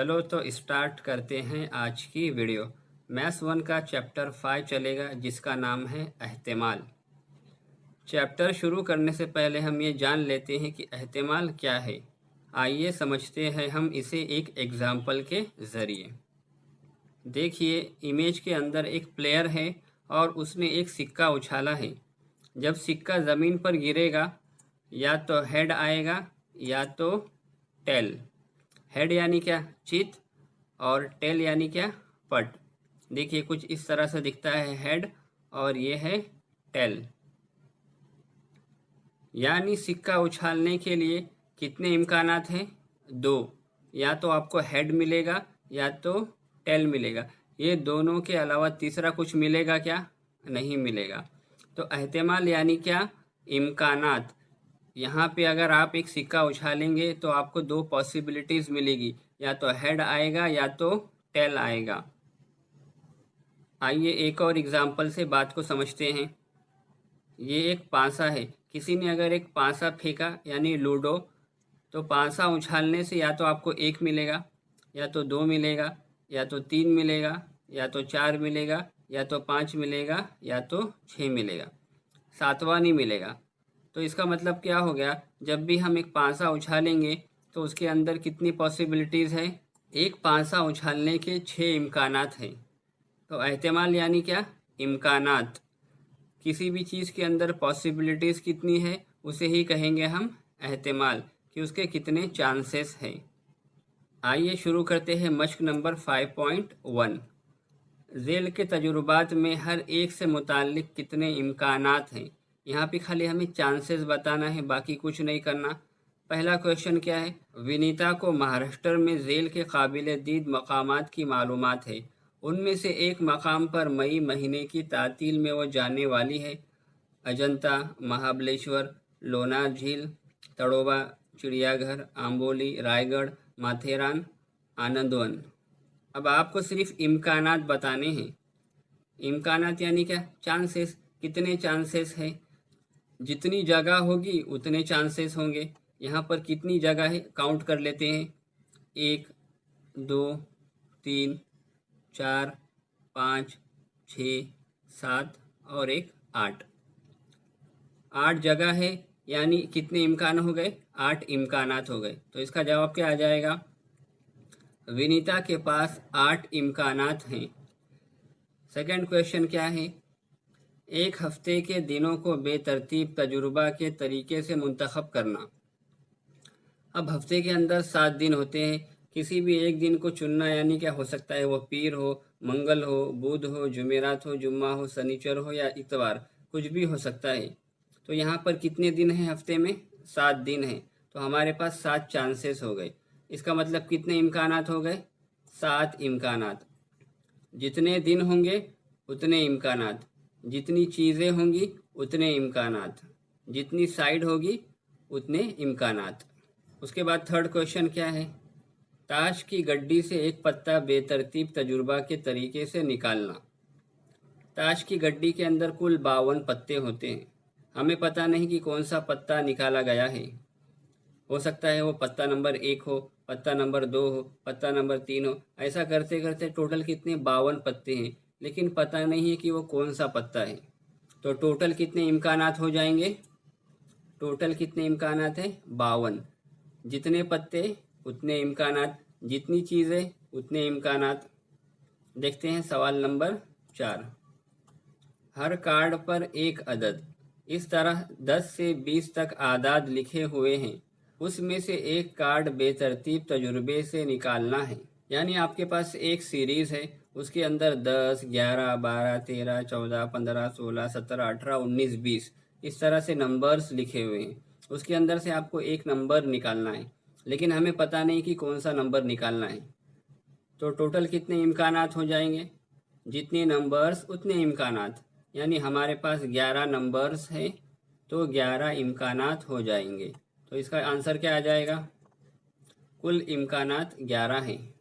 चलो तो स्टार्ट करते हैं आज की वीडियो। मैथ्स 1 का चैप्टर 5 चलेगा जिसका नाम है एहतिमाल। चैप्टर शुरू करने से पहले हम ये जान लेते हैं कि एहतिमाल क्या है। आइए समझते हैं हम इसे एक एग्जाम्पल के ज़रिए। देखिए, इमेज के अंदर एक प्लेयर है और उसने एक सिक्का उछाला है। जब सिक्का ज़मीन पर गिरेगा या तो हेड आएगा या तो टेल। हेड यानी क्या? चित, और टेल यानी क्या? पट। देखिए कुछ इस तरह से दिखता है हेड और ये है टेल। यानी सिक्का उछालने के लिए कितने इम्कानात हैं? 2। या तो आपको हेड मिलेगा या तो टेल मिलेगा। ये दोनों के अलावा तीसरा कुछ मिलेगा क्या? नहीं मिलेगा। तो एहतिमाल यानी क्या? इम्कानात। यहाँ पे अगर आप एक सिक्का उछालेंगे तो आपको 2 पॉसिबिलिटीज़ मिलेगी, या तो हेड आएगा या तो टेल आएगा। आइए एक और एग्जांपल से बात को समझते हैं। ये एक पासा है। किसी ने अगर एक पासा फेंका यानी लूडो, तो पासा उछालने से या तो आपको 1 मिलेगा या तो 2 मिलेगा या तो 3 मिलेगा या तो 4 मिलेगा या तो 5 मिलेगा या तो 6 मिलेगा। 7वां नहीं मिलेगा। तो इसका मतलब क्या हो गया? जब भी हम एक पासा उछालेंगे तो उसके अंदर कितनी पॉसिबिलिटीज़ है? एक पासा उछालने के 6 इम्कानात हैं। तो एहतिमाल यानी क्या? इम्कानात। किसी भी चीज़ के अंदर पॉसिबिलिटीज़ कितनी है उसे ही कहेंगे हम एहतिमाल, कि उसके कितने चांसेस हैं। आइए शुरू करते हैं मश्क नंबर 5.1। ज़ेल के तजुर्बात में हर एक से मुताल्लिक कितने इम्कानात हैं। यहाँ पे खाली हमें चांसेस बताना है, बाकी कुछ नहीं करना। पहला क्वेश्चन क्या है? विनीता को महाराष्ट्र में ज़ेल के काबिल दीद मकामात की मालूमात है। उनमें से एक मकाम पर मई महीने की तातील में वो जाने वाली है। अजंता, महाबलेश्वर, लोनार झील, तड़ोबा चिड़ियाघर, आम्बोली, रायगढ़, माथेरान, आनंदवन। अब आपको सिर्फ इम्कानात बताने हैं। इम्कानात यानी क्या? चांसेस। कितने चांसेस हैं? जितनी जगह होगी उतने चांसेस होंगे। यहाँ पर कितनी जगह है काउंट कर लेते हैं। 1, 2, 3, 4, 5, 6, 7 और 1 8। 8 जगह है, यानी कितने इम्कान हो गए? 8 इम्कानात हो गए। तो इसका जवाब क्या आ जाएगा? विनीता के पास 8 इम्कानात हैं। सेकंड क्वेश्चन क्या है? एक हफ्ते के दिनों को बेतरतीब तजुर्बा के तरीके से मुंतखब करना। अब हफ्ते के अंदर 7 दिन होते हैं। किसी भी एक दिन को चुनना, यानी क्या हो सकता है? वो पीर हो, मंगल हो, बुध हो, जुमेरात हो, जुम्मा हो, शनिचर हो या इतवार, कुछ भी हो सकता है। तो यहाँ पर कितने दिन हैं हफ्ते में? 7 दिन हैं। तो हमारे पास 7 चांसेस हो गए। इसका मतलब कितने इम्कानात हो गए? 7 इम्कानात। जितने दिन होंगे उतने इम्कानात, जितनी चीज़ें होंगी उतने इम्कानात, जितनी साइड होगी उतने इम्कानात। उसके बाद थर्ड क्वेश्चन क्या है? ताश की गड्डी से एक पत्ता बेतरतीब तजुर्बा के तरीके से निकालना। ताश की गड्डी के अंदर कुल 52 पत्ते होते हैं। हमें पता नहीं कि कौन सा पत्ता निकाला गया है। हो सकता है वो पत्ता नंबर 1 हो, पत्ता नंबर 2 हो, पत्ता नंबर 3 हो। ऐसा करते करते टोटल कितने 52 पत्ते हैं, लेकिन पता नहीं है कि वो कौन सा पत्ता है। तो टोटल कितने इम्कानात हो जाएंगे? टोटल कितने इम्कानात हैं? 52। जितने पत्ते उतने इम्कानात, जितनी चीज़ें उतने इम्कानात। देखते हैं सवाल नंबर 4। हर कार्ड पर एक अदद। इस तरह 10 से 20 तक आदाद लिखे हुए हैं। उसमें से एक कार्ड बेतरतीब तजुर्बे से निकालना है। यानी आपके पास एक सीरीज़ है, उसके अंदर 10, 11, 12, 13, 14, 15, 16, 17, 18, 19, 20 इस तरह से नंबर्स लिखे हुए हैं। उसके अंदर से आपको एक नंबर निकालना है, लेकिन हमें पता नहीं कि कौन सा नंबर निकालना है। तो टोटल कितने इम्कानात हो जाएंगे? जितने नंबर्स उतने इम्कानात। यानी हमारे पास 11 नंबर्स हैं, तो 11 इम्कानात हो जाएंगे। तो इसका आंसर क्या आ जाएगा? कुल इम्कानात 11 हैं।